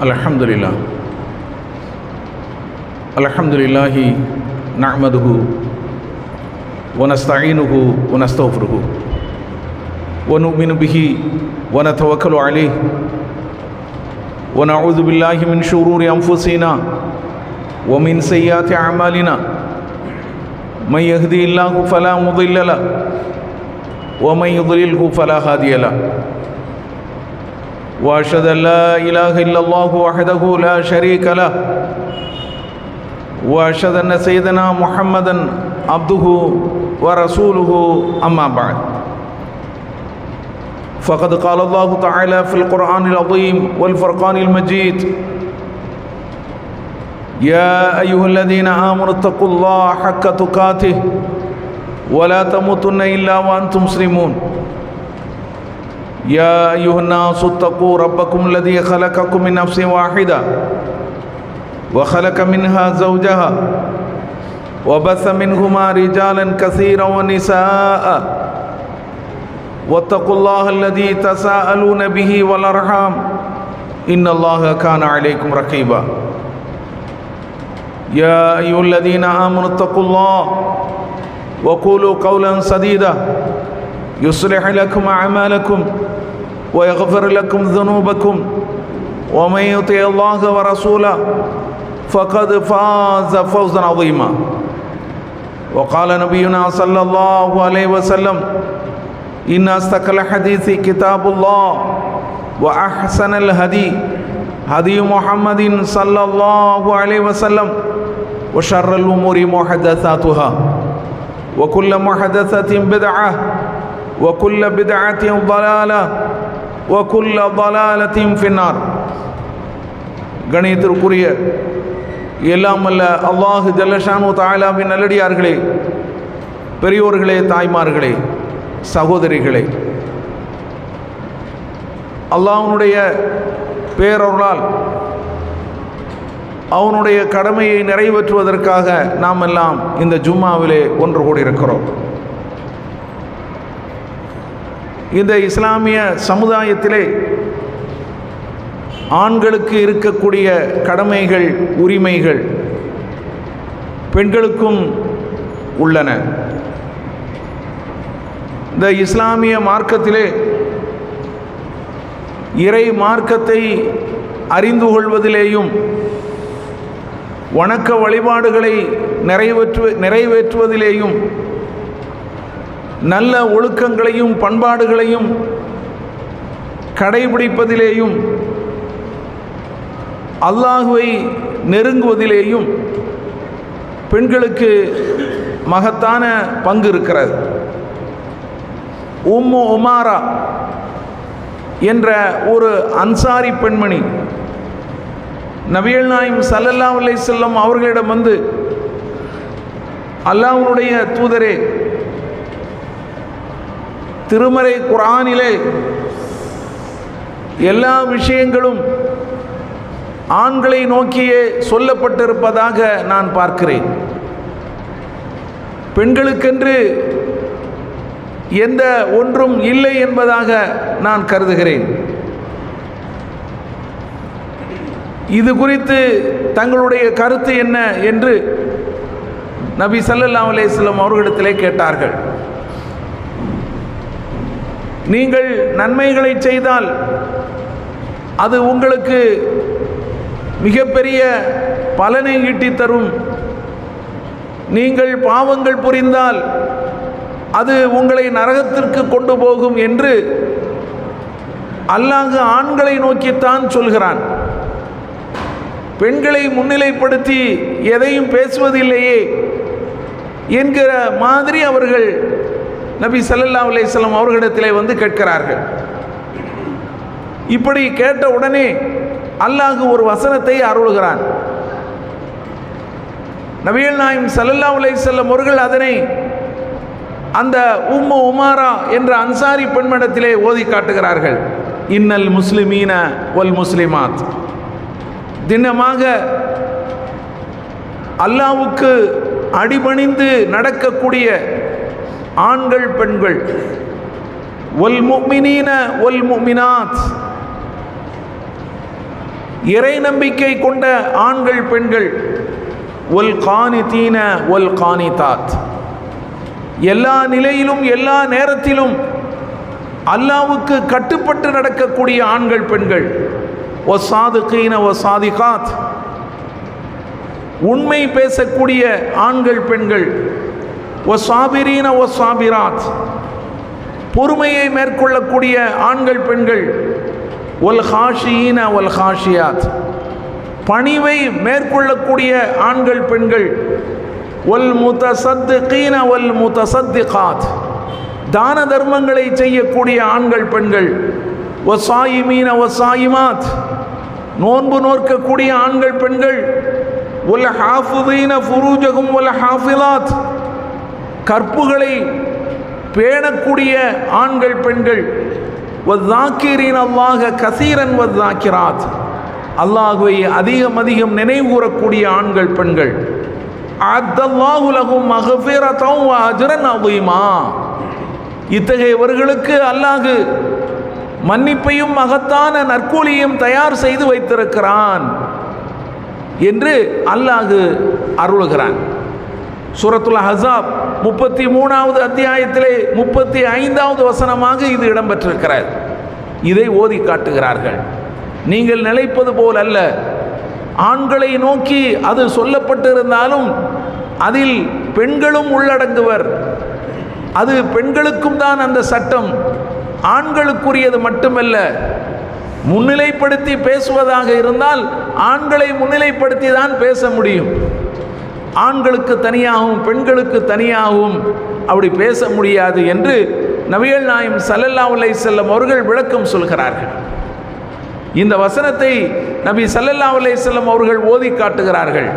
அல்ஹம்துலில்லாஹ் அல்ஹம்துலில்லாஹி நஹ்மதுஹு வ நஸ்தஈனுஹு வ நஸ்தக்ஃபிருஹு வ நு'மினு பிஹி வ நதவக்கலு அலைஹி வ நஊது பில்லாஹி மின் ஷுரூரி அன்ஃபுஸினா வ மின் ஸய்யிஆத்தி அஅமாலினா மன் யஹ்திஹில்லாஹு ஃபலா முضில்ல லஹு வ மன் யுضللஹு ஃபலா ஹாதிய லஹு وأشهد أن لا إله إلا الله وحده لا شريك له وأشهد أن سيدنا محمدا عبده ورسوله أما بعد فقد قال الله تعالى في القرآن العظيم والفرقان المجيد يا أيها الذين آمنوا اتقوا الله حق تقاته ولا تموتن إلا وأنتم مسلمون يا أيها الناس اتقوا ربكم الذي خلقكم من نفس واحدة وخلق منها زوجها وبث منهما رجالا كثيرا ونساء واتقوا الله الذي تساءلون به والأرحام إن الله كان عليكم رقيبا يا أيها الذين آمنوا اتقوا الله وقولوا قولا سديدا يصلح لكم أعمالكم ويغفر لكم ذنوبكم ومن يطع الله ورسوله فقد فاز فوزا عظيما وقال نبينا صلى الله عليه وسلم إن أصدق الحديث كتاب الله وأحسن الهدي هدي محمد صلى الله عليه وسلم وشر الأمور محدثاتها وكل محدثة بدعة وكل بدعة ضلالة وكل ضلالة في النار. கணியத்திற்குரிய எல்லாம் அல்ல அல்லாஹ் ஜல்லஷானு தஆலாவின் நல்லடியார்களே, பெரியோர்களே, தாய்மார்களே, சகோதரிகளே, அல்லாஹ்வுடைய பேரருளால் அவனுடைய கடமையை நிறைவேற்றுவதற்காக நாம் எல்லாம் இந்த ஜும்மாவிலே ஒன்று கூடியிருக்கிறோம். இந்த இஸ்லாமிய சமுதாயத்திலே ஆண்களுக்கு இருக்கக்கூடிய கடமைகள், உரிமைகள் பெண்களுக்கும் உள்ளன. இந்த இஸ்லாமிய மார்க்கத்திலே இறை மார்க்கத்தை அறிந்து கொள்வதிலேயும் வணக்க வழிபாடுகளை நிறைவேற்றுவதிலேயும் நல்ல ஒழுக்கங்களையும் பண்பாடுகளையும் கடைபிடிப்பதிலேயும் அல்லாஹ்வை நெருங்குவதிலேயும் பெண்களுக்கு மகத்தான பங்கு இருக்கிறது. உம்மு உமாரா என்ற ஒரு அன்சாரி பெண்மணி நபிகள் நாயகம் ஸல்லல்லாஹு அலைஹி வஸல்லம் அவர்களிடம் வந்து, அல்லாஹ்வுடைய தூதரே, திருமறை குர்ஆனிலே எல்லா விஷயங்களும் ஆண்களை நோக்கியே சொல்லப்பட்டிருப்பதாக நான் பார்க்கிறேன். பெண்களுக்கென்று எந்த ஒன்றும் இல்லை என்பதாக நான் கருதுகிறேன். இது குறித்து தங்களுடைய கருத்து என்ன என்று நபி ஸல்லல்லாஹு அலைஹி வஸல்லம் அவர்களிடத்திலே கேட்டார்கள். நீங்கள் நன்மைகளை செய்தால் அது உங்களுக்கு மிகப்பெரிய பலனை ஈட்டித் தரும். நீங்கள் பாவங்கள் புரிந்தால் அது உங்களை நரகத்திற்கு கொண்டு போகும் என்று அல்லாஹ் ஆண்களை நோக்கித்தான் சொல்கிறான். பெண்களை முன்னிலைப்படுத்தி எதையும் பேசுவதில்லையே என்கிற மாதிரி அவர்கள் நபி ஸல்லல்லாஹு அலைஹி வஸல்லம் அவர்களிடத்திலே வந்து கேட்கிறார்கள். இப்படி கேட்ட உடனே அல்லாஹ் ஒரு வசனத்தை அருளுகிறான். நபிகள் நாயகம் ஸல்லல்லாஹு அலைஹி வஸல்லம் அவர்கள் அதனை அந்த உம்மு உமாரா என்ற அன்சாரி பெண்மணிடத்திலே ஓதி காட்டுகிறார்கள். இன்னல் முஸ்லிமீன வல் முஸ்லிமாத், தினமாக அல்லாஹ்வுக்கு அடிபணிந்து நடக்கக்கூடிய ஆண்கள் பெண்கள், வல் முஃமினீன வல் முஃமினாத், இறை நம்பிக்கை கொண்ட ஆண்கள் பெண்கள், ஒல் கானிதீன ஒல் கானிதாத், எல்லா நிலையிலும் எல்லா நேரத்திலும் அல்லாஹ்வுக்கு கட்டுப்பட்டு நடக்கக்கூடிய ஆண்கள் பெண்கள், ஒ சாதுகீன ஒ சாதிகாத், உண்மை பேசக்கூடிய ஆண்கள் பெண்கள், ஒ சாபிரீன ஒ சாபிராத், பொறுமையை மேற்கொள்ளக்கூடிய ஆண்கள் பெண்கள், ஒல் ஹாஷியீன ஒல் ஹாஷியாத், பணிவை மேற்கொள்ளக்கூடிய ஆண்கள் பெண்கள், ஒல் முத்தசத்திகீன ஒல் முத்தசத்திகாத், தான தர்மங்களை செய்யக்கூடிய ஆண்கள் பெண்கள், ஒ சாயிமீன ஒ சாயிமாத், நோன்பு நோக்கக்கூடிய ஆண்கள் பெண்கள், ஒல் ஹாஃபிதீன ஃபுரூஜகும் ஒல் ஹாஃபிலாத், கற்புகளை பேணக்கூடிய ஆண்கள் பெண்கள், வத்தாக்கிரீன் அல்லாஹ கசீரன் வத்தாக்கிராத், அல்லாஹுவை அதிகம் அதிகம் நினைவுகூரக்கூடிய ஆண்கள் பெண்கள், அத்தல்லாஹு லஹும் மக்ஃபிரத்தன் வ அஜ்ரன் அஸீமா, இத்தகையவர்களுக்கு அல்லாஹ் மன்னிப்பையும் மகத்தான நற்கூலியும் தயார் செய்து வைத்திருக்கிறான் என்று அல்லாஹ் அருளுகிறான். சூரத்துல் அஹ்ஸாப் 33வது அத்தியாயத்திலே 35வது வசனமாக இது இடம்பெற்றிருக்கிறது. இதை ஓதி காட்டுகிறார்கள். நீங்கள் நினைப்பது போல் அல்ல, ஆண்களை நோக்கி அது சொல்லப்பட்டிருந்தாலும் அதில் பெண்களும் உள்ளடங்குவர். அது பெண்களுக்கும் தான் அந்த சட்டம், ஆண்களுக்குரியது மட்டுமல்ல. முன்னிலைப்படுத்தி பேசுவதாக இருந்தால் ஆண்களை முன்னிலைப்படுத்தி தான் பேச முடியும். ஆண்களுக்கு தனியாகவும் பெண்களுக்கு தனியாகவும் அப்படி பேச முடியாது என்று நபிகள் நாயகம் ஸல்லல்லாஹு அலைஹி வஸல்லம் அவர்கள் விளக்கம் சொல்கிறார்கள். இந்த வசனத்தை நபி ஸல்லல்லாஹு அலைஹி வஸல்லம் அவர்கள் ஓதி காட்டுகிறார்கள்.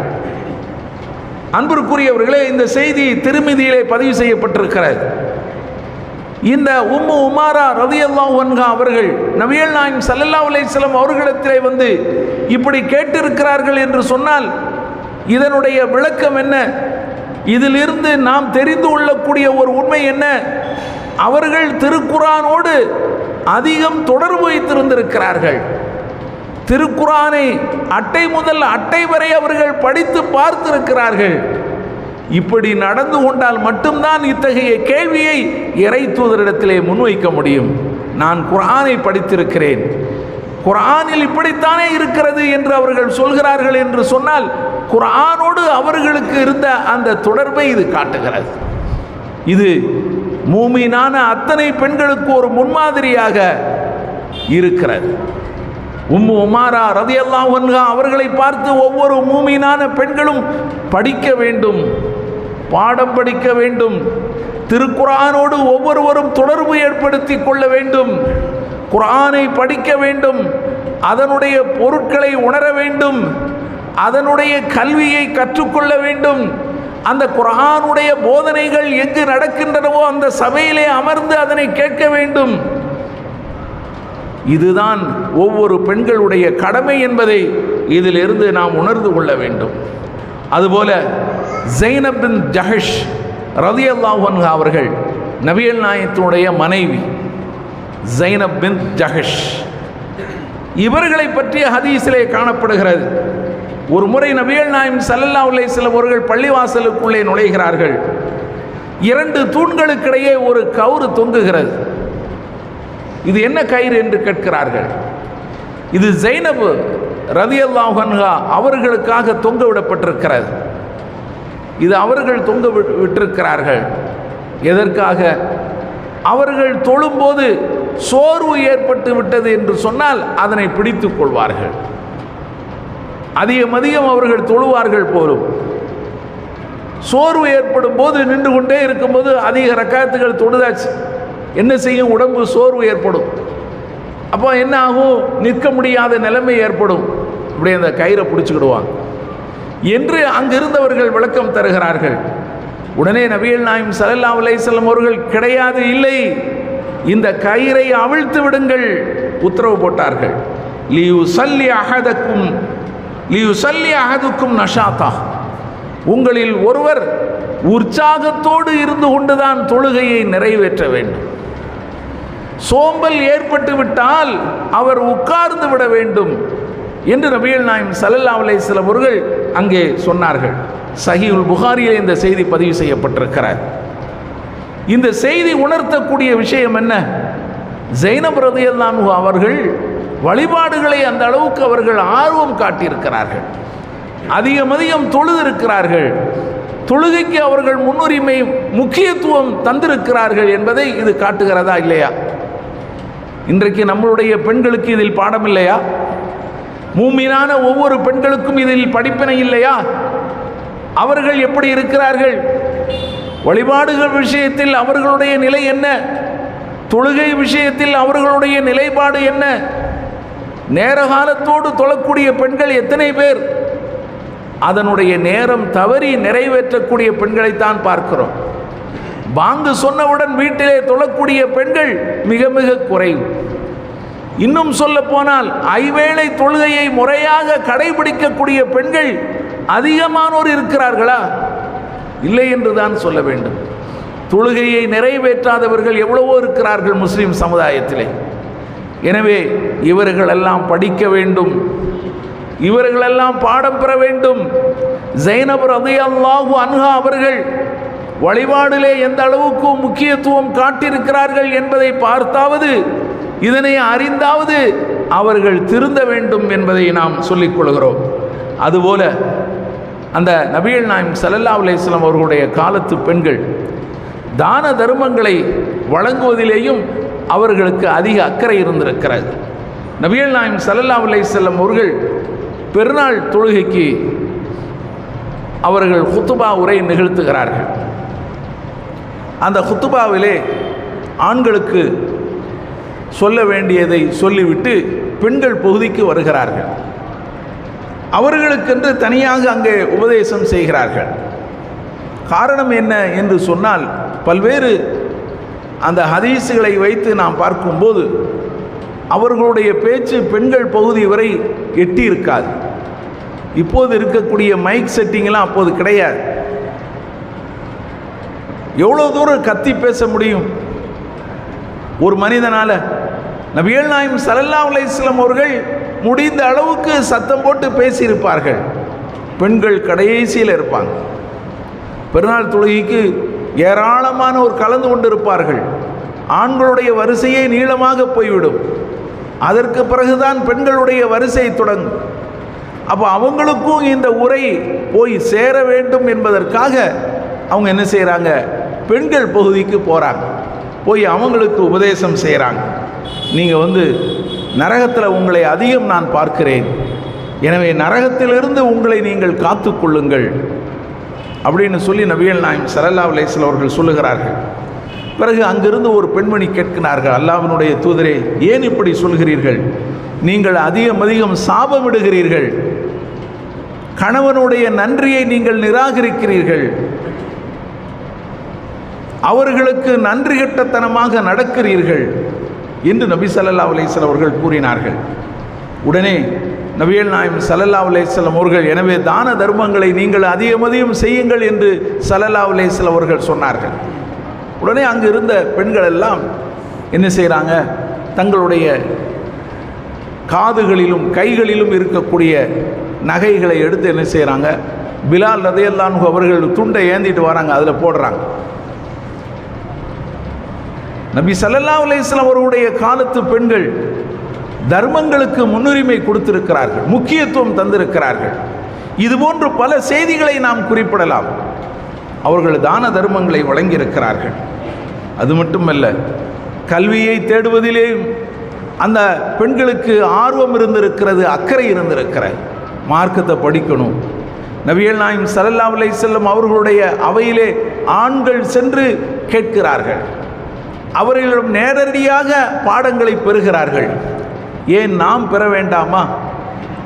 அன்பிற்குரியவர்களே, இந்த செய்தி திருமிதியிலே பதிவு செய்யப்பட்டிருக்கிறது. இந்த உம்மு உமாரா ரலியல்லாஹு அன்ஹா அவர்கள் நபிகள் நாயகம் ஸல்லல்லாஹு அலைஹி வஸல்லம் அவர்களிடத்திலே வந்து இப்படி கேட்டிருக்கிறார்கள் என்று சொன்னால் இதனுடைய விளக்கம் என்ன? இதிலிருந்து நாம் தெரிந்து கொள்ளக்கூடிய ஒரு உண்மை என்ன? அவர்கள் திருக்குரானோடு அதிகம் தொடர்பு வைத்திருந்திருக்கிறார்கள். திருக்குரானை அட்டை முதல் அட்டை வரை அவர்கள் படித்து பார்த்திருக்கிறார்கள். இப்படி நடந்து கொண்டால் மட்டும்தான் இத்தகைய கேள்வியை இறை தூதரிடத்திலே முன்வைக்க முடியும். நான் குர்ஆனை படித்திருக்கிறேன், குர்ஆனில் இப்படித்தானே இருக்கிறது என்று அவர்கள் சொல்கிறார்கள் என்று சொன்னால் குர்ஆனோடு அவர்களுக்கு இருந்த அந்த தொடர்பை இது காட்டுகிறது. இது மூமினான அத்தனை பெண்களுக்கு ஒரு முன்மாதிரியாக இருக்கிறது. உம்மு உமாரா ரலியல்லாஹு அன்ஹா அவர்களை பார்த்து ஒவ்வொரு மூமினான பெண்களும் படிக்க வேண்டும், பாடம் படிக்க வேண்டும், திருக்குர்ஆனோடு ஒவ்வொருவரும் தொடர்பு ஏற்படுத்தி கொள்ள வேண்டும், குர்ஆனை படிக்க வேண்டும், அதனுடைய பொருட்களை உணர வேண்டும், அதனுடைய கல்வியை கற்றுக்கொள்ள வேண்டும், அந்த குர்ஆனுடைய போதனைகள் எங்கு நடக்கின்றனவோ அந்த சபையிலே அமர்ந்து அதனை கேட்க வேண்டும். இதுதான் ஒவ்வொரு பெண்களுடைய கடமை என்பதை இதிலிருந்து நாம் உணர்ந்து கொள்ள வேண்டும். அதுபோல ஸைனப் பின் ஜஹஷ் ரலியல்லாஹு அன்ஹா அவர்கள் நபிகள் நாயகத்தினுடைய மனைவி ஸைனப் பின் ஜஹஷ், இவர்களை பற்றிய ஹதீஸிலே காணப்படுகிறது. ஒரு முறை நபிகள் நாயகம் ஸல்லல்லாஹு அலைஹி வஸல்லம் அவர்கள் பள்ளிவாசலுக்குள்ளே நுழைகிறார்கள். 2 தூண்களுக்கிடையே ஒரு கயிறு தொங்குகிறது. இது என்ன கயிறு என்று கேட்கிறார்கள். இது ஸைனப் ரலியல்லாஹு அன்ஹா அவர்களுக்காக தொங்க விடப்பட்டிருக்கிறது. இது அவர்கள் தொங்க விட்டிருக்கிறார்கள். எதற்காக? அவர்கள் தொழும்போது சோர்வு ஏற்பட்டு விட்டது என்று சொன்னால் அதனை பிடித்துக் கொள்வார்கள். அதிகம் அவர்கள் தொழுவார்கள் போலும். சோர்வு ஏற்படும் போது நின்று கொண்டே இருக்கும்போது அதிக ரக்காத்துகள் தொழுதாச்சு, என்ன செய்யும்? உடம்பு சோர்வு ஏற்படும். அப்போ என்ன ஆகும்? நிற்க முடியாத நிலைமை ஏற்படும். இப்படி அந்த கயிறை பிடிச்சிக்கிடுவாங்க என்று அங்கிருந்தவர்கள் விளக்கம் தருகிறார்கள். உடனே நபிகள் நாயகம் ஸல்லல்லாஹு அலைஹி வஸல்லம் அவர்கள் கிடையாது, இல்லை, இந்த கயிறை அவிழ்த்து விடுங்கள் உத்தரவு போட்டார்கள். லியுஸல்லி அஹதுக்கும் நஷாத்தா, உங்களில் ஒருவர் உற்சாகத்தோடு இருந்து கொண்டுதான் தொழுகையை நிறைவேற்ற வேண்டும். சோம்பல் ஏற்பட்டு விட்டால் அவர் உட்கார்ந்து விட வேண்டும் என்று நபிகள் நாயகம் ஸல்லல்லாஹு அலைஹி வஸல்லம் அவர்கள் அங்கே சொன்னார்கள். சஹீஹுல் புகாரியிலே இந்த செய்தி பதிவு செய்யப்பட்டிருக்கிறார். இந்த செய்தி உணர்த்தக்கூடிய விஷயம் என்ன? ஸைனப் ரலியல்லாஹு அன்ஹா அவர்கள் வழிபாடுகளை அந்த அளவுக்கு அவர்கள் ஆர்வம் காட்டியிருக்கிறார்கள், அதிகம் தொழுதிருக்கிறார்கள், தொழுகைக்கு அவர்கள் முன்னுரிமை முக்கியத்துவம் தந்திருக்கிறார்கள் என்பதை இது காட்டுகிறதா இல்லையா? இன்றைக்கு நம்மளுடைய பெண்களுக்கு இதில் பாடம் இல்லையா? மூமினான ஒவ்வொரு பெண்களுக்கும் இதில் படிப்பினை இல்லையா? அவர்கள் எப்படி இருக்கிறார்கள்? வழிபாடுகள் விஷயத்தில் அவர்களுடைய நிலை என்ன? தொழுகை விஷயத்தில் அவர்களுடைய நிலைப்பாடு என்ன? நேர காலத்தோடு தொழக்கூடிய பெண்கள் எத்தனை பேர்? அதனுடைய நேரம் தவறி நிறைவேற்றக்கூடிய பெண்களைத்தான் பார்க்கிறோம். பாங்கு சொன்னவுடன் வீட்டிலே தொழக்கூடிய பெண்கள் மிக மிக குறைவு. இன்னும் சொல்ல போனால் ஐவேளை தொழுகையை முறையாக கடைபிடிக்கக்கூடிய பெண்கள் அதிகமானோர் இருக்கிறார்களா? இல்லை என்றுதான் சொல்ல வேண்டும். தொழுகையை நிறைவேற்றாதவர்கள் எவ்வளவோ இருக்கிறார்கள் முஸ்லிம் சமுதாயத்திலே. எனவே இவர்களெல்லாம் படிக்க வேண்டும், இவர்களெல்லாம் பாடம் பெற வேண்டும். ஸைனப் ரலியல்லாஹு அன்ஹா அவர்கள் வழிபாடிலே எந்த அளவுக்கு முக்கியத்துவம் காட்டியிருக்கிறார்கள் என்பதை பார்த்தாவது, இதனை அறிந்தாவது அவர்கள் திருந்த வேண்டும் என்பதை நாம் சொல்லிக் கொள்கிறோம். அதுபோல அந்த நபிகள் நாயகம் ஸல்லல்லாஹு அலைஹி வஸல்லம் அவர்களுடைய காலத்து பெண்கள் தான தர்மங்களை வழங்குவதிலேயும் அவர்களுக்கு அதிக அக்கறை இருந்திருக்கிறது. நபிகள் நாயகம் ஸல்லல்லாஹு அலைஹி வஸல்லம் அவர்கள் பெருநாள் தொழுகைக்கு அவர்கள் குத்துபா உரை நிகழ்த்துகிறார்கள். அந்த குத்துபாவிலே ஆண்களுக்கு சொல்ல வேண்டியதை சொல்லிவிட்டு பெண்கள் பகுதிக்கு வருகிறார்கள். அவர்களுக்கென்று தனியாக அங்கே உபதேசம் செய்கிறார்கள். காரணம் என்ன என்று சொன்னால், பல்வேறு அந்த ஹதீஸுகளை வைத்து நாம் பார்க்கும்போது அவர்களுடைய பேச்சு பெண்கள் பகுதி வரை எட்டி இருக்காது. இப்போது இருக்கக்கூடிய மைக் செட்டிங்லாம் அப்போது கிடையாது. எவ்வளோ தூரம் கத்தி பேச முடியும் ஒரு மனிதனால்? நபிகள் நாயகம் ஸல்லல்லாஹு அலைஹி வஸல்லம் அவர்கள் முடிந்த அளவுக்கு சத்தம் போட்டு பேசியிருப்பார்கள். பெண்கள் கடைசியில் இருப்பாங்க. பெருநாள் தொழுகைக்கு ஏராளமானோர் கலந்து கொண்டிருப்பார்கள். ஆண்களுடைய வரிசையே நீளமாக போய்விடும். அதற்கு பிறகுதான் பெண்களுடைய வரிசை தொடங்கும். அப்போ அவங்களுக்கும் இந்த உரை போய் சேர வேண்டும் என்பதற்காக அவங்க என்ன செய்கிறாங்க? பெண்கள் பகுதிக்கு போகிறாங்க. போய் அவங்களுக்கு உபதேசம் செய்கிறாங்க. நீங்கள் நரகத்தில் உங்களை அதிகம் நான் பார்க்கிறேன், எனவே நரகத்திலிருந்து உங்களை நீங்கள் காத்து கொள்ளுங்கள் அப்படின்னு சொல்லி நபிகள் நாயகம் ஸல்லல்லாஹு அலைஹி வஸல்லம் அவர்கள் சொல்லுகிறார்கள். பிறகு அங்கிருந்து ஒரு பெண்மணி கேட்கிறார்கள், அல்லாஹ்வினுடைய தூதரே, ஏன் இப்படி சொல்கிறீர்கள்? நீங்கள் அதிகம் சாபமிடுகிறீர்கள், கணவனுடைய நன்றியை நீங்கள் நிராகரிக்கிறீர்கள், அவர்களுக்கு நன்றி கெட்டத்தனமாக நடக்கிறீர்கள் என்று நபி ஸல்லல்லாஹு அலைஹி வஸல்லம் அவர்கள் கூறினார்கள். உடனே நபிகள் நாயகம் ஸல்லல்லாஹு அலைஹி வஸல்லம் அவர்கள், எனவே தான தர்மங்களை நீங்கள் அதிகம் செய்யுங்கள் என்று ஸல்லல்லாஹு அலைஹி வஸல்லம் அவர்கள் சொன்னார்கள். உடனே அங்கு இருந்த பெண்கள் எல்லாம் என்ன செய்கிறாங்க? தங்களுடைய காதுகளிலும் கைகளிலும் இருக்கக்கூடிய நகைகளை எடுத்து என்ன செய்கிறாங்க? பிலால் ரலியல்லாஹு அன்ஹு அவர்கள் துண்டை ஏந்திட்டு வராங்க, அதில் போடுறாங்க. நபி ஸல்லல்லாஹு அலைஹி வஸல்லம் அவர்களுடைய காலத்து பெண்கள் தர்மங்களுக்கு முன்னுரிமை கொடுத்திருக்கிறார்கள், முக்கியத்துவம் தந்திருக்கிறார்கள். இதுபோன்று பல செய்திகளை நாம் குறிப்பிடலாம். அவர்கள் தான தர்மங்களை வழங்கியிருக்கிறார்கள். அது மட்டுமல்ல, கல்வியை தேடுவதிலே அந்த பெண்களுக்கு ஆர்வம் இருந்திருக்கிறது, அக்கறை இருந்திருக்கிறது. மார்க்கத்தை படிக்கணும். நபிகள் நாயகம் ஸல்லல்லாஹு அலைஹி வஸல்லம் அவர்களுடைய அவையிலே ஆண்கள் சென்று கேட்கிறார்கள். அவர்களிடம் நேரடியாக பாடங்களை பெறுகிறார்கள். ஏன் நாம் பெற வேண்டாமா?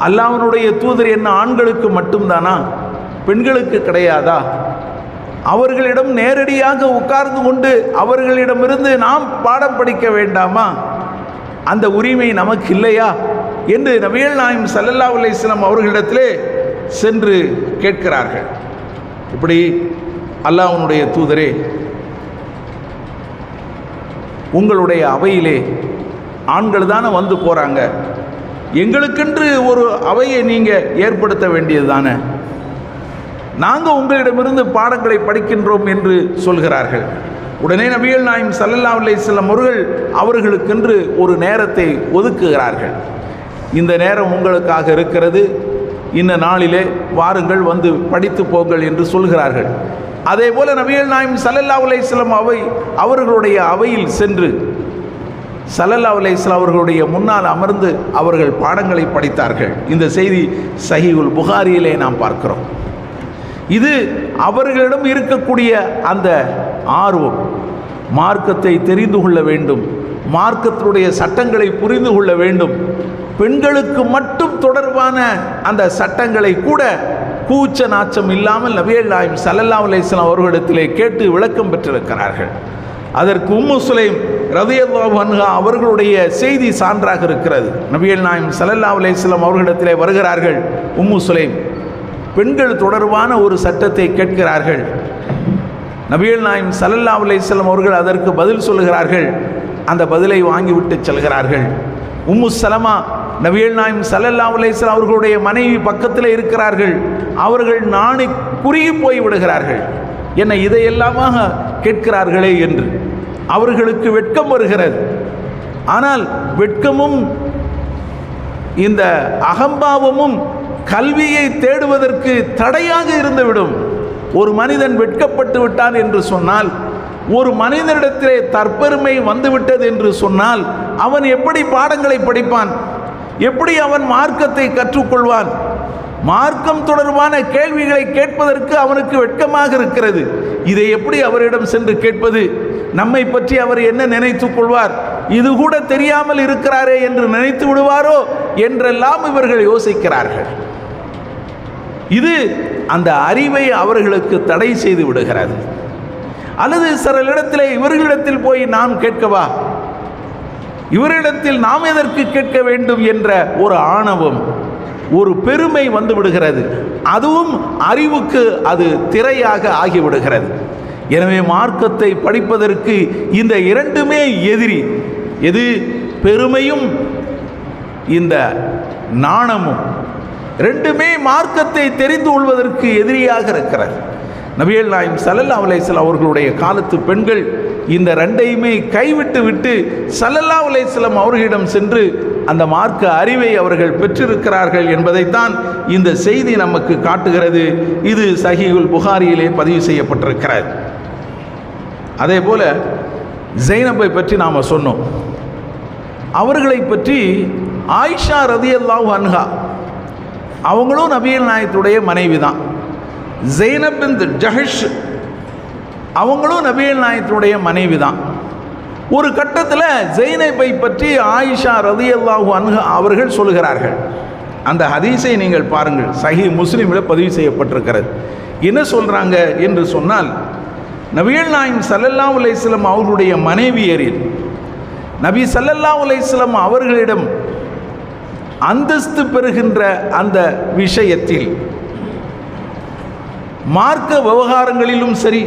அல்லாஹ்வினுடைய தூதர் என்ன ஆண்களுக்கு மட்டும்தானா? பெண்களுக்கு கிடையாதா? அவர்களிடம் நேரடியாக உட்கார்ந்து கொண்டு அவர்களிடமிருந்து நாம் பாடம் படிக்க வேண்டாமா? அந்த உரிமை நமக்கு இல்லையா என்று நபிகள் நாயகம் ஸல்லல்லாஹு அலைஹி வஸல்லம் அவர்களிடத்திலே சென்று கேட்கிறார்கள். இப்படி அல்லாஹ்வினுடைய தூதரே, உங்களுடைய அவையிலே ஆண்கள் தானே வந்து போகிறாங்க, எங்களுக்கென்று ஒரு அவையை நீங்கள் ஏற்படுத்த வேண்டியது தானே, நாங்கள் உங்களிடமிருந்து பாடங்களை படிக்கின்றோம் என்று சொல்கிறார்கள். உடனே நபிகள் நாயகம் ஸல்லல்லாஹு அலைஹி வஸல்லம் அவர்களுக்கென்று ஒரு நேரத்தை ஒதுக்குகிறார்கள். இந்த நேரம் உங்களுக்காக இருக்கிறது, இந்த நாளிலே வாருங்கள் வந்து படித்து போங்கள் என்று சொல்கிறார்கள். அதே போல நபிகள் நாயகம் ஸல்லல்லாஹு அலைஹி வஸல்லம் அவர்களுடைய அவையில் சென்று ஸல்லல்லாஹு அலைஹி வஸல்லம் அவர்களுடைய முன்னால் அமர்ந்து அவர்கள் பாடங்களை படித்தார்கள். இந்த செய்தி சஹீஹுல் புகாரியிலே நாம் பார்க்கிறோம். இது அவர்களிடம் இருக்கக்கூடிய அந்த ஆர்வம், மார்க்கத்தை தெரிந்து கொள்ள வேண்டும், மார்க்கத்தினுடைய சட்டங்களை புரிந்து கொள்ள வேண்டும், பெண்களுக்கு மட்டும் தொடர்பான அந்த சட்டங்களை கூட கூச்ச நாச்சம் இல்லாமல் நபிகள் நாயகம் ஸல்லல்லாஹு அலைஹி வஸல்லம் அவர்களிடத்திலே கேட்டு விளக்கம் பெற்றிருக்கிறார்கள். அதற்கு உம்மு சுலைம் ரலியல்லாஹு அன்ஹா அவர்களுடைய செய்தி சான்றாக இருக்கிறது. நபிகள் நாயகம் ஸல்லல்லாஹு அலைஹி வஸல்லம் அவர்களிடத்திலே வருகிறார்கள். உம்மு சுலைம் பெண்கள் தொடர்பான ஒரு சட்டத்தை கேட்கிறார்கள். நபிகள் நாயகம் ஸல்லல்லாஹு அலைஹி வஸல்லம் அவர்கள் அதற்கு பதில் சொல்கிறார்கள். அந்த பதிலை வாங்கிவிட்டு செல்கிறார்கள். உம்மு சலமா நபிகள் நாயகம் ஸல்லல்லாஹு அலைஹி வஸல்லம் அவர்களுடைய மனைவி பக்கத்தில் இருக்கிறார்கள். அவர்கள் நாணி குறுகி போய் விடுகிறார்கள். என்ன இதையெல்லாமாக கேட்கிறார்களே என்று அவர்களுக்கு வெட்கம் வருகிறது. ஆனால் வெட்கமும் இந்த அகம்பாவமும் கல்வியை தேடுவதற்கு தடையாக இருந்துவிடும். ஒரு மனிதன் வெட்கப்பட்டு விட்டான் என்று சொன்னால், ஒரு மனிதனிடத்திலே தற்பெருமை வந்துவிட்டது என்று சொன்னால், அவன் எப்படி பாடங்களை படிப்பான்? எப்படி அவன் மார்க்கத்தை கற்றுக்கொள்வான்? மார்க்கம் தொடர்பான கேள்விகளை கேட்பதற்கு அவனுக்கு வெட்கமாக இருக்கிறது. இதை எப்படி அவரிடம் சென்று கேட்பது? நம்மை பற்றி அவர் என்ன நினைத்துக் கொள்வார்? இது கூட தெரியாமல் இருக்கிறாரே என்று நினைத்து விடுவாரோ என்றெல்லாம் இவர்கள் யோசிக்கிறார்கள். இது அந்த அறிவை அவர்களுக்கு தடை செய்து விடுகிறது. அல்லது சில இடத்திலே இவர்களிடத்தில் போய் நாம் கேட்கவா, இவரிடத்தில் நாம் எதற்கு கேட்க வேண்டும் என்ற ஒரு ஆணவம், ஒரு பெருமை வந்து விடுகிறது. அதுவும் அறிவுக்கு அது திரையாக ஆகிவிடுகிறது. எனவே மார்க்கத்தை படிப்பதற்கு இந்த இரண்டுமே எதிரி. எது? பெருமையும் இந்த நாணமும் ரெண்டுமே மார்க்கத்தை தெரிந்து கொள்வதற்கு எதிரியாக இருக்கிறது. நபிகள் நாயகம் ஸல்லல்லாஹு அலைஹி வஸல்லம் அவர்களுடைய காலத்து பெண்கள் இந்த ரெண்டையுமே கைவிட்டு விட்டு ஸல்லல்லாஹு அலைஹி வஸல்லம் அவர்களிடம் சென்று அந்த மார்க்க அறிவை அவர்கள் பெற்றிருக்கிறார்கள் என்பதைத்தான் இந்த செய்தி நமக்கு காட்டுகிறது. இது சஹீஹுல் புகாரியிலே பதிவு செய்யப்பட்டிருக்கிறது. அதே போல ஜைனபை பற்றி நாம் சொன்னோம். அவர்களை பற்றி ஆயிஷா ரலியல்லாஹு அன்ஹா அவங்களும் நபிகள் நாயகத்துடைய மனைவி தான். ஜைனப் பின்த் ஜஹஷ் அவங்களும் நபிகள் நாயகத்துடைய மனைவி தான். ஒரு கட்டத்தில் ஜைனபை பற்றி ஆயிஷா ரலியல்லாஹு அன்ஹா அவர்கள் சொல்கிறார்கள். அந்த ஹதீஸை நீங்கள் பாருங்கள், சஹீஹ் முஸ்லிமில் பதிவு செய்யப்பட்டிருக்கிறது. என்ன சொல்கிறாங்க என்று சொன்னால், நபிகள் நாயகம் ஸல்லல்லாஹு அலைஹி வஸல்லம் அவர்களுடைய மனைவியரில் நபி ஸல்லல்லாஹு அலைஹி வஸல்லம் அவர்களிடம் அந்தஸ்து பெறுகின்ற அந்த விஷயத்தில், மார்க்க விவகாரங்களிலும் சரி,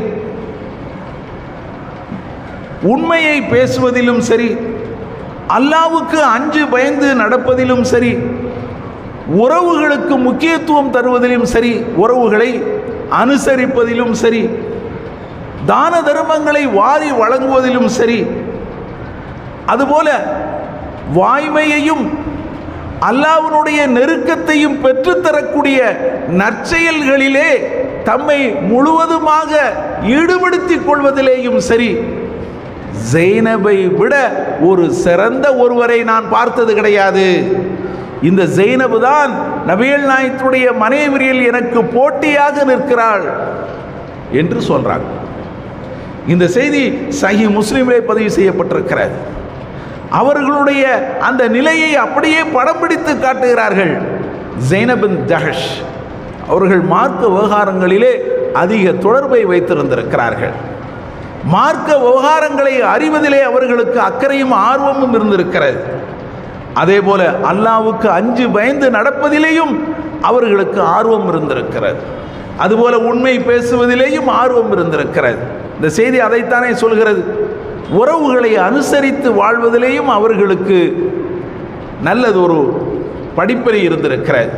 உண்மையை பேசுவதிலும் சரி, அல்லாஹ்வுக்கு அஞ்சு பயந்து நடப்பதிலும் சரி, உறவுகளுக்கு முக்கியத்துவம் தருவதிலும் சரி, உறவுகளை அனுசரிப்பதிலும் சரி, தான தர்மங்களை வாரி வழங்குவதிலும் சரி, அதுபோல வாய்மையையும் அல்லாஹ்வுடைய நெருக்கத்தையும் பெற்றுத்தரக்கூடிய நற்செயல்களிலே தம்மை முழுவதுமாக ஈடுபடுத்திக் கொள்வதிலேயும் சரி, ஜைனபை விட ஒரு சிறந்த ஒருவரை நான் பார்த்தது கிடையாது. இந்த ஜைனபு தான் நபிகள் நாயகத்துடைய மனைவியரில் எனக்கு போட்டியாக நிற்கிறாள் என்று சொல்றாங்க. இந்த செய்தி சஹீஹ் முஸ்லிமிலே பதிவு செய்யப்பட்டிருக்கிறது. அவர்களுடைய அந்த நிலையை அப்படியே படம் பிடித்து காட்டுகிறார்கள். ஜைனப் பின் ஜஹஷ் அவர்கள் மார்க்க விவகாரங்களிலே அதிக தொடர்பை வைத்திருந்திருக்கிறார்கள். மார்க்க விவகாரங்களை அறிவதிலே அவர்களுக்கு அக்கறையும் ஆர்வமும் இருந்திருக்கிறது. அதே போல அல்லாஹ்வுக்கு அஞ்சு பயந்து நடப்பதிலேயும் அவர்களுக்கு ஆர்வம் இருந்திருக்கிறது. அதுபோல உண்மை பேசுவதிலேயும் ஆர்வம் இருந்திருக்கிறது. இந்த செய்தி அதைத்தானே சொல்கிறது. உறவுகளை அனுசரித்து வாழ்வதிலேயும் அவர்களுக்கு நல்லதொரு படிப்பினை இருந்திருக்கிறது.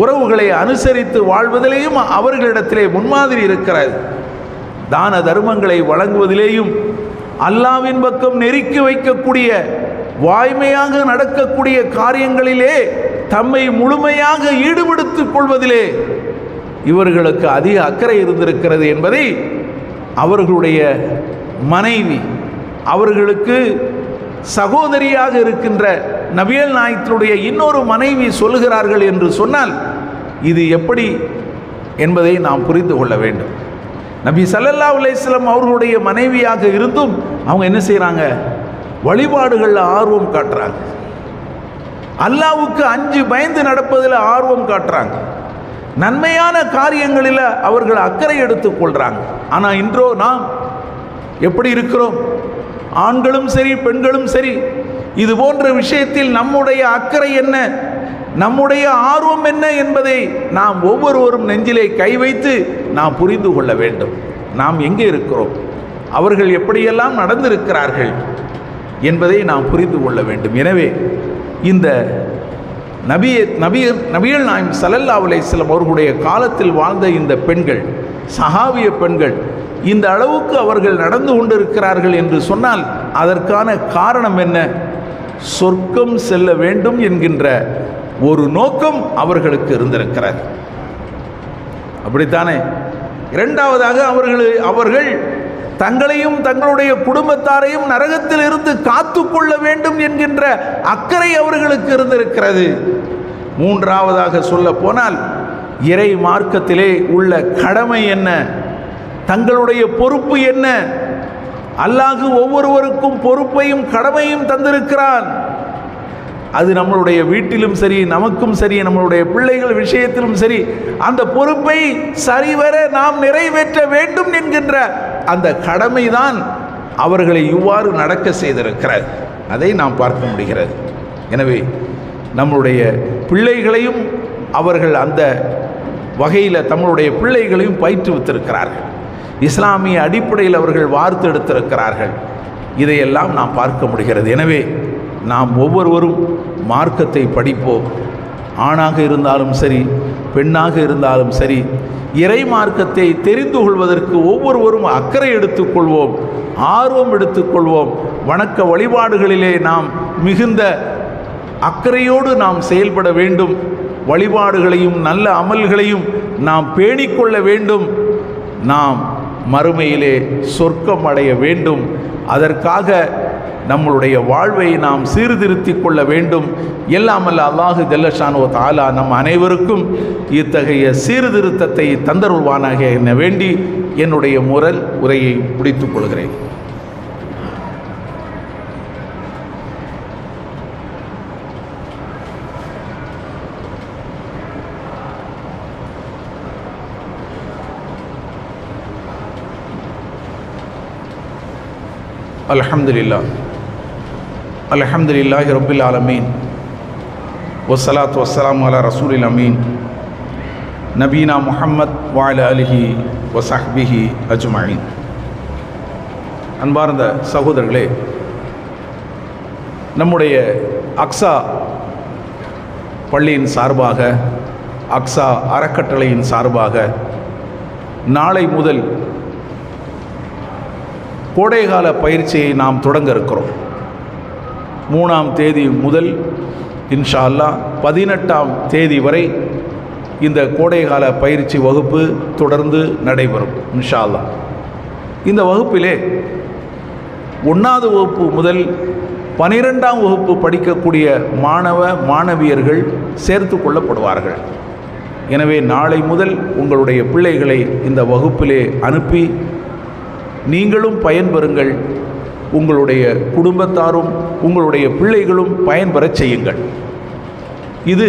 உறவுகளை அனுசரித்து வாழ்வதிலேயும் அவர்களிடத்திலே முன்மாதிரி இருக்கிறது. தான தர்மங்களை வழங்குவதிலேயும் அல்லாஹ்வின் பக்கம் நெருக்கி வைக்கக்கூடிய வாய்மையாக நடக்கக்கூடிய காரியங்களிலே தம்மை முழுமையாக ஈடுபடுத்திக் கொள்வதிலே இவர்களுக்கு அதிக அக்கறை இருந்திருக்கிறது என்பதை அவர்களுடைய மனைவி, அவர்களுக்கு சகோதரியாக இருக்கின்ற நபிகள் நாயகத்தினுடைய இன்னொரு மனைவி சொல்லுகிறார்கள் என்று சொன்னால் இது எப்படி என்பதை நாம் புரிந்து கொள்ள வேண்டும். நபி ஸல்லல்லாஹு அலைஹி வஸல்லம் அவர்களுடைய மனைவியாக இருந்தும் அவங்க என்ன செய்கிறாங்க? வழிபாடுகளில் ஆர்வம் காட்டுறாங்க. அல்லாஹ்வுக்கு அஞ்சு பயந்து நடப்பதில் ஆர்வம் காட்டுறாங்க. நன்மையான காரியங்களில் அவர்கள் அக்கறை எடுத்துக் கொள்கிறாங்க. ஆனால் இன்றோ நாம் எப்படி இருக்கிறோம்? ஆண்களும் சரி பெண்களும் சரி, இது போன்ற விஷயத்தில் நம்முடைய அக்கறை என்ன, நம்முடைய ஆர்வம் என்ன என்பதை நாம் ஒவ்வொருவரும் நெஞ்சிலே கை வைத்து நாம் புரிந்து கொள்ள வேண்டும். நாம் எங்கே இருக்கிறோம், அவர்கள் எப்படியெல்லாம் நடந்திருக்கிறார்கள் என்பதை நாம் புரிந்து கொள்ள வேண்டும். எனவே இந்த நபிகள் நாயகம் ஸல்லல்லாஹு அலைஹி வஸல்லம் அவர்களுடைய காலத்தில் வாழ்ந்த இந்த பெண்கள், சஹாபிய பெண்கள், இந்த அளவுக்கு அவர்கள் நடந்து கொண்டிருக்கிறார்கள் என்று சொன்னால் அதற்கான காரணம் என்ன? சொர்க்கம் செல்ல வேண்டும் என்கின்ற ஒரு நோக்கம் அவர்களுக்கு இருந்திருக்கிறது. அப்படித்தானே? இரண்டாவதாக அவர்கள் தங்களையும் தங்களுடைய குடும்பத்தாரையும் நரகத்தில் இருந்து காத்து கொள்ள வேண்டும் என்கின்ற அக்கறை அவர்களுக்கு இருந்திருக்கிறது. மூன்றாவதாக சொல்ல போனால் இறை மார்க்கத்திலே உள்ள கடமை என்ன, தங்களுடைய பொறுப்பு என்ன? அல்லாஹ் ஒவ்வொருவருக்கும் பொறுப்பையும் கடமையும் தந்திருக்கிறான். அது நம்மளுடைய வீட்டிலும் சரி, நமக்கும் சரி, நம்மளுடைய பிள்ளைகள் விஷயத்திலும் சரி, அந்த பொறுப்பை சரிவர நாம் நிறைவேற்ற வேண்டும் என்கின்ற அந்த கடமைதான் அவர்களை இவ்வாறு நடக்க செய்திருக்கிறது. அதை நாம் பார்க்க முடிகிறது. எனவே நம்முடைய பிள்ளைகளையும் அவர்கள் அந்த வகையில் தங்களுடைய பிள்ளைகளையும் பயிற்றுவித்திருக்கிறார்கள். இஸ்லாமிய அடிப்படையில் அவர்கள் வார்த்தெடுத்திருக்கிறார்கள். இதையெல்லாம் நாம் பார்க்க முடிகிறது. எனவே நாம் ஒவ்வொருவரும் மார்க்கத்தை படிப்போம். ஆணாக இருந்தாலும் சரி, பெண்ணாக இருந்தாலும் சரி, இறை மார்க்கத்தை தெரிந்து கொள்வதற்கு ஒவ்வொருவரும் அக்கறை எடுத்துக்கொள்வோம், ஆர்வம் எடுத்துக்கொள்வோம். வணக்க வழிபாடுகளிலே நாம் மிகுந்த அக்கறையோடு நாம் செயல்பட வேண்டும். வழிபாடுகளையும் நல்ல அமல்களையும் நாம் பேணிக்கொள்ள வேண்டும். நாம் மறுமையிலே சொர்க்கம் அடைய வேண்டும். அதற்காக நம்மளுடைய வாழ்வை நாம் சீர்திருத்திக் கொள்ள வேண்டும். எல்லாமல்ல அல்லாஹு ஜல்ல ஷானு தஆலா நம் அனைவருக்கும் இத்தகைய சீர்திருத்தத்தை தந்தருள்வானாக என வேண்டி என்னுடைய உரையை முடித்துக் கொள்கிறேன். அல்ஹம்துலில்லாஹி ரப்பில் ஆலமீன் வஸ்ஸலாத்து வஸ்ஸலாமு அலா ரசூலில் அமீன் நபீனா முஹம்மத் வ அலா ஆலிஹி வ ஸஹ்பிஹி அஜ்மஈன். அன்பார்ந்த சகோதரர்களே, நம்முடைய அக்ஸா பள்ளியின் சார்பாக, அக்ஸா அறக்கட்டளையின் சார்பாக நாளை முதல் கோடைகால பயிற்சியை நாம் தொடங்க இருக்கிறோம். 3ஆம் தேதி முதல் இன்ஷா அல்லாஹ் 18ஆம் தேதி வரை இந்த கோடைகால பயிற்சி வகுப்பு தொடர்ந்து நடைபெறும் இன்ஷா அல்லாஹ். இந்த வகுப்பிலே 1வது வகுப்பு முதல் 12ஆம் வகுப்பு படிக்கக்கூடிய மாணவ மாணவியர்கள் சேர்த்து கொள்ளப்படுவார்கள். எனவே நாளை முதல் உங்களுடைய பிள்ளைகளை இந்த வகுப்பிலே அனுப்பி நீங்களும் பயன்பெறுங்கள். உங்களுடைய குடும்பத்தாரும் உங்களுடைய பிள்ளைகளும் பயன்பெறச் செய்யுங்கள். இது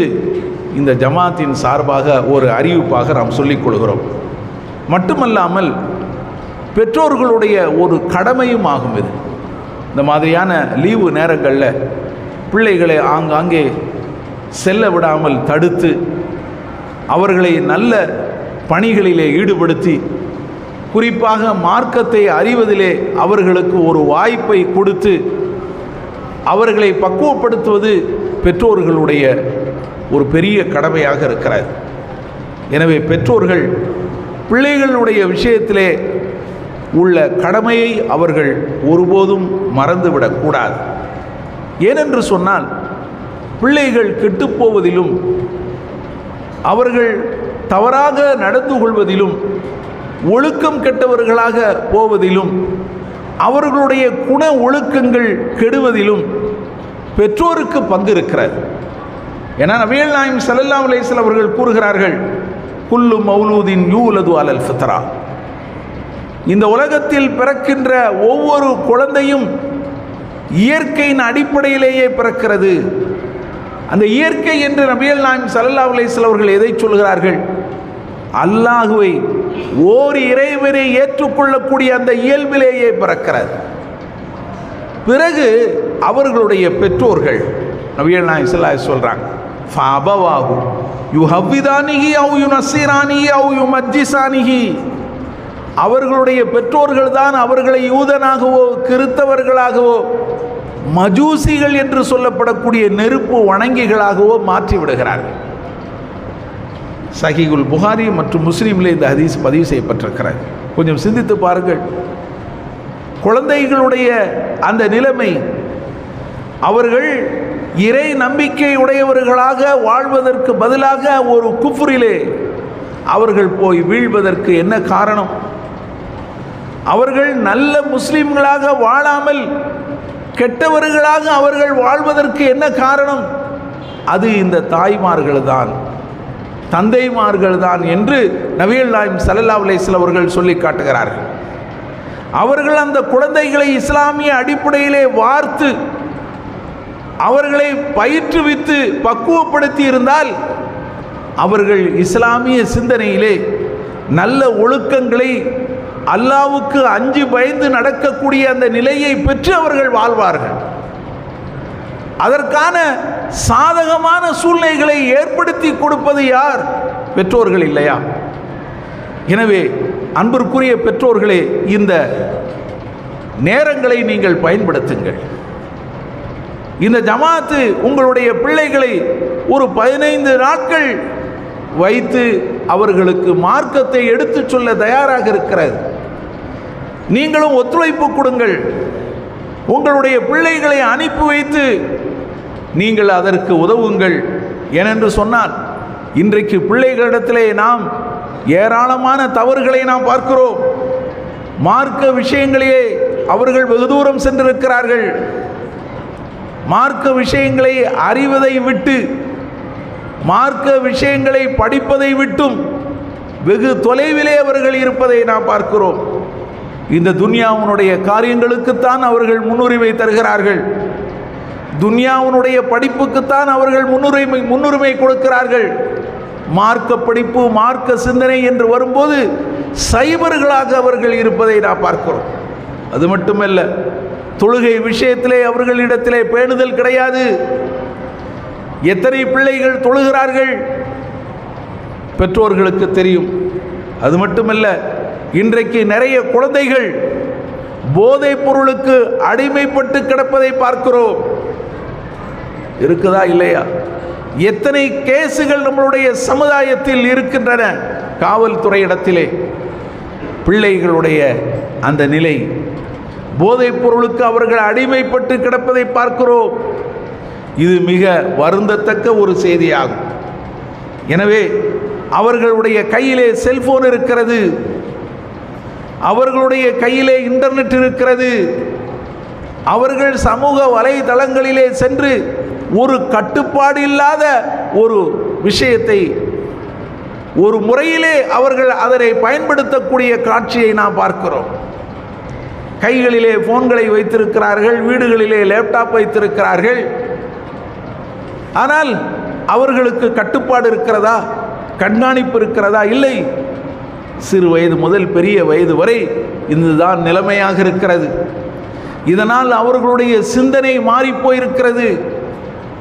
இந்த ஜமாத்தின் சார்பாக ஒரு அறிவிப்பாக நாம் சொல்லிக்கொள்கிறோம். மட்டுமல்லாமல் பெற்றோர்களுடைய ஒரு கடமையும் ஆகும். இது இந்த மாதிரியான லீவு நேரங்களில் பிள்ளைகளை ஆங்காங்கே செல்ல விடாமல் தடுத்து அவர்களை நல்ல பணிகளிலே ஈடுபடுத்தி, குறிப்பாக மார்க்கத்தை அறிவதிலே அவர்களுக்கு ஒரு வாய்ப்பை கொடுத்து அவர்களை பக்குவப்படுத்துவது பெற்றோர்களுடைய ஒரு பெரிய கடமையாக இருக்கிறது. எனவே பெற்றோர்கள் பிள்ளைகளுடைய விஷயத்திலே உள்ள கடமையை அவர்கள் ஒருபோதும் மறந்துவிடக்கூடாது. ஏனென்று சொன்னால் பிள்ளைகள் கெட்டுப்போவதிலும் அவர்கள் தவறாக நடந்து கொள்வதிலும் ஒழுக்கம் கெட்டவர்களாக போவதிலும் அவர்களுடைய குண ஒழுக்கங்கள் கெடுவதிலும் பெற்றோருக்கு பங்கு இருக்கிறது. ஏன்னா நபிகள் நாயகம் ஸல்லல்லாஹு அலைஹி வஸல்லம் அவர்கள் கூறுகிறார்கள், குல்லு மௌலூதின் யூலது அலல் ஃபித்ரா, இந்த உலகத்தில் பிறக்கின்ற ஒவ்வொரு குழந்தையும் இயற்கையின் அடிப்படையிலேயே பிறக்கிறது. அந்த இயற்கை என்று நபிகள் நாயகம் ஸல்லல்லாஹு அலைஹி வஸல்லம் அவர்கள் எதை சொல்கிறார்கள்? அல்லாஹுவை ஓர் இறைவனை ஏற்றுக்கொள்ளக்கூடிய அந்த இயல்பிலேயே பிறக்கிறது. பிறகு அவர்களுடைய பெற்றோர்கள் நபிகள் நாயகம் ஸல்லல்லாஹு அலைஹி சொல்றாங்க, ஃபஅபவாஹு யுஹவ்விதானிஹி அவ் யுனஸ்ஸிரானிஹி அவ் யுமஜ்ஜிசானிஹி, அவர்களுடைய பெற்றோர்கள் தான் அவர்களை யூதனாகவோ கிறித்தவர்களாகவோ மஜூசிகள் என்று சொல்லப்படக்கூடிய நெருப்பு வணங்கிகளாகவோ மாற்றி விடுகிறார்கள். சஹீஹுல் புகாரி மற்றும் முஸ்லீமில் இந்த ஹதீஸ் பதிவு செய்யப்பட்டிருக்கிறது. கொஞ்சம் சிந்தித்து பாருங்கள். குழந்தைகளுடைய அந்த நிலைமை, அவர்கள் இறை நம்பிக்கை உடையவர்களாக வாழ்வதற்கு பதிலாக ஒரு குஃப்ரிலே அவர்கள் போய் வீழ்வதற்கு என்ன காரணம்? அவர்கள் நல்ல முஸ்லிம்களாக வாழாமல் கெட்டவர்களாக அவர்கள் வாழ்வதற்கு என்ன காரணம்? அது இந்த தாய்மார்கள் தான், தந்தைமார்கள் தான் என்று நபிகள் நாயகம் ஸல்லல்லாஹு அலைஹி வஸல்லம் அவர்கள் சொல்லி காட்டுகிறார்கள். அவர்கள் அந்த குழந்தைகளை இஸ்லாமிய அடிப்படையிலே வார்த்து அவர்களை பயிற்றுவித்து பக்குவப்படுத்தி இருந்தால் அவர்கள் இஸ்லாமிய சிந்தனையிலே நல்ல ஒழுக்கங்களை, அல்லாஹ்வுக்கு அஞ்சு பயந்து நடக்கக்கூடிய அந்த நிலையை பெற்று அவர்கள் வாழ்வார்கள். அதற்கான சாதகமான சூழ்நிலைகளை ஏற்படுத்தி கொடுப்பது யார்? பெற்றோர்கள் இல்லையா? எனவே அன்பிற்குரிய பெற்றோர்களே, இந்த நேரங்களை நீங்கள் பயன்படுத்துங்கள். இந்த ஜமாத்து உங்களுடைய பிள்ளைகளை ஒரு 15 நாட்கள் வைத்து அவர்களுக்கு மார்க்கத்தை எடுத்து சொல்ல தயாராக இருக்கிறது. நீங்களும் ஒத்துழைப்பு கொடுங்கள். உங்களுடைய பிள்ளைகளை அனுப்பி வைத்து நீங்கள் அதற்கு உதவுங்கள். ஏனென்று சொன்னால் இன்றைக்கு பிள்ளைகளிடத்திலே நாம் ஏராளமான தவறுகளை நாம் பார்க்கிறோம். மார்க்க விஷயங்களிலே அவர்கள் வெகு தூரம் சென்றிருக்கிறார்கள். மார்க்க விஷயங்களை அறிவதை விட்டு, மார்க்க விஷயங்களை படிப்பதை விட்டும் வெகு தொலைவிலே அவர்கள் இருப்பதை நாம் பார்க்கிறோம். இந்த துன்யாவுனுடைய காரியங்களுக்குத்தான் அவர்கள் முன்னுரிமை தருகிறார்கள். துன்யாவுனுடைய படிப்புக்குத்தான் அவர்கள் முன்னுரிமை கொடுக்கிறார்கள். மார்க்க படிப்பு, மார்க்க சிந்தனை என்று வரும்போது சைபர்களாக அவர்கள் இருப்பதை நாம் பார்க்கிறோம். அது மட்டுமல்ல, தொழுகை விஷயத்திலே அவர்களிடத்திலே பேணுதல் கிடையாது. எத்தனை பிள்ளைகள் தொழுகிறார்கள் பெற்றோர்களுக்கு தெரியும். அது மட்டுமல்ல, இன்றைக்கு நிறைய குழந்தைகள் போதைப் பொருளுக்கு அடிமைப்பட்டு கிடப்பதை பார்க்கிறோம். இருக்குதா இல்லையா? எத்தனை கேசுகள் நம்மளுடைய சமுதாயத்தில் இருக்கின்றன. காவல்துறை இடத்திலே பிள்ளைகளுடைய அந்த நிலை, போதைப் பொருளுக்கு அவர்கள் அடிமைப்பட்டு கிடப்பதை பார்க்கிறோம். இது மிக வருந்தத்தக்க ஒரு செய்தியாகும். எனவே அவர்களுடைய கையிலே செல்போன் இருக்கிறது, அவர்களுடைய கையிலே இன்டர்நெட் இருக்கிறது. அவர்கள் சமூக வலைதளங்களிலே சென்று ஒரு கட்டுப்பாடு இல்லாத ஒரு விஷயத்தை ஒரு முறையிலே அவர்கள் அதனை பயன்படுத்தக்கூடிய காட்சியை நாம் பார்க்கிறோம். கைகளிலே போன்களை வைத்திருக்கிறார்கள், வீடுகளிலே லேப்டாப் வைத்திருக்கிறார்கள். ஆனால் அவர்களுக்கு கட்டுப்பாடு இருக்கிறதா? கண்காணிப்பு இருக்கிறதா? இல்லை. சிறு வயது முதல் பெரிய வயது வரை இதுதான் நிலைமையாக இருக்கிறது. இதனால் அவர்களுடைய சிந்தனை மாறிப்போயிருக்கிறது.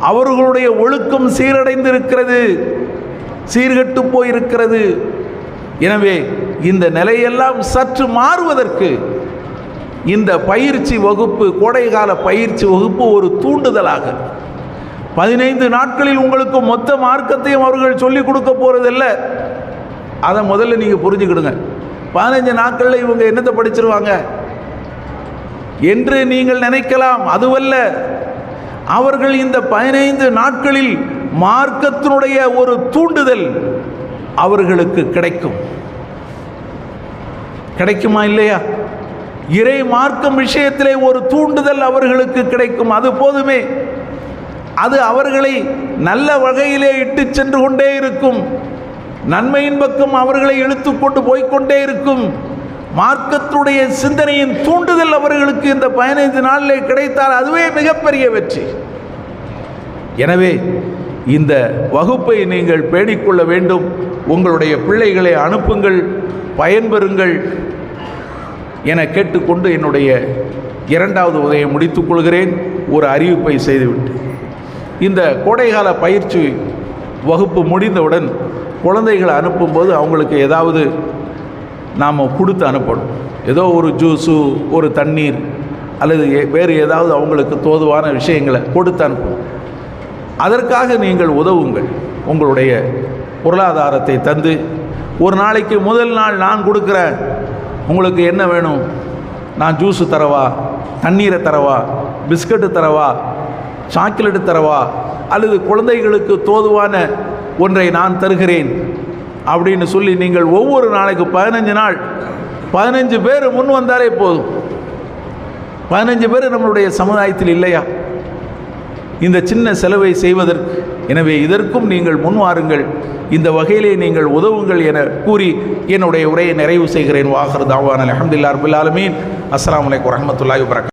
அவர்களுடைய ஒழுக்கம் சீரடைந்திருக்கிறது, சீர்கெட்டு போயிருக்கிறது. எனவே இந்த நிலையெல்லாம் சற்று மாறுவதற்கு இந்த பயிற்சி வகுப்பு, கோடைகால பயிற்சி வகுப்பு ஒரு தூண்டுதலாக, 15 நாட்களில் உங்களுக்கு மொத்த மார்க்கத்தையும் அவர்கள் சொல்லிக் கொடுக்க போகிறதில்ல. அதை முதல்ல நீங்கள் புரிஞ்சுக்கிடுங்க. 15 நாட்களில் இவங்க என்னத்தை படிச்சிருவாங்க என்று நீங்கள் நினைக்கலாம். அதுவல்ல, அவர்கள் இந்த 15 நாட்களில் மார்க்கத்தினுடைய ஒரு தூண்டுதல் அவர்களுக்கு கிடைக்குமா இல்லையா? இறை மார்க்கம் விஷயத்திலே ஒரு தூண்டுதல் அவர்களுக்கு கிடைக்கும். அது போதுமே. அது அவர்களை நல்ல வகையிலே இட்டு சென்று கொண்டே இருக்கும். நன்மையின் பக்கம் அவர்களை இழுத்துக்கொண்டு போய்கொண்டே இருக்கும். மார்க்கத்துடைய சிந்தனையின் தூண்டுதல் அவர்களுக்கு இந்த 15 நாளிலே கிடைத்தால் அதுவே மிகப்பெரிய வெற்றி. எனவே இந்த வகுப்பை நீங்கள் பேணிக்கொள்ள வேண்டும். உங்களுடைய பிள்ளைகளை அனுப்புங்கள், பயன்பெறுங்கள் என கேட்டுக்கொண்டு என்னுடைய 2வது உரையை முடித்துக் கொள்கிறேன். ஒரு அறிவிப்பை செய்துவிட்டு, இந்த கோடைகால பயிற்சி வகுப்பு முடிந்தவுடன் குழந்தைகளை அனுப்பும்போது அவங்களுக்கு ஏதாவது நாம் கொடுத்து அனுப்பணும். ஏதோ ஒரு ஜூஸு, ஒரு தண்ணீர் அல்லது வேறு ஏதாவது அவங்களுக்கு தோதுவான விஷயங்களை கொடுத்து அனுப்பணும். அதற்காக நீங்கள் உதவுங்கள். உங்களுடைய பொருளாதாரத்தை தந்து, ஒரு நாளைக்கு முதல் நாள் நான் கொடுக்குறேன், உங்களுக்கு என்ன வேணும், நான் ஜூஸு தரவா, தண்ணீரை தரவா, பிஸ்கட்டு தரவா, சாக்லேட்டு தரவா, அல்லது குழந்தைகளுக்கு தோதுவான ஒன்றை நான் தருகிறேன் அப்படின்னு சொல்லி நீங்கள் ஒவ்வொரு நாளைக்கு 15 நாள் 15 பேர் முன் வந்தாலே போதும். 15 பேர் நம்மளுடைய சமுதாயத்தில் இல்லையா இந்த சின்ன செலவை செய்வதற்கு? எனவே இதற்கும் நீங்கள் முன்வாருங்கள், இந்த வகையிலே நீங்கள் உதவுங்கள் என கூறி என்னுடைய உரையை நிறைவு செய்கிறேன். வாஹிர் தாவானா அல்ஹம்துலில்லாஹி ரப்பில் ஆலமீன். அஸ்ஸலாமு அலைக்கும் வரஹ்மத்துல்லாஹி வபரகாத்துஹு.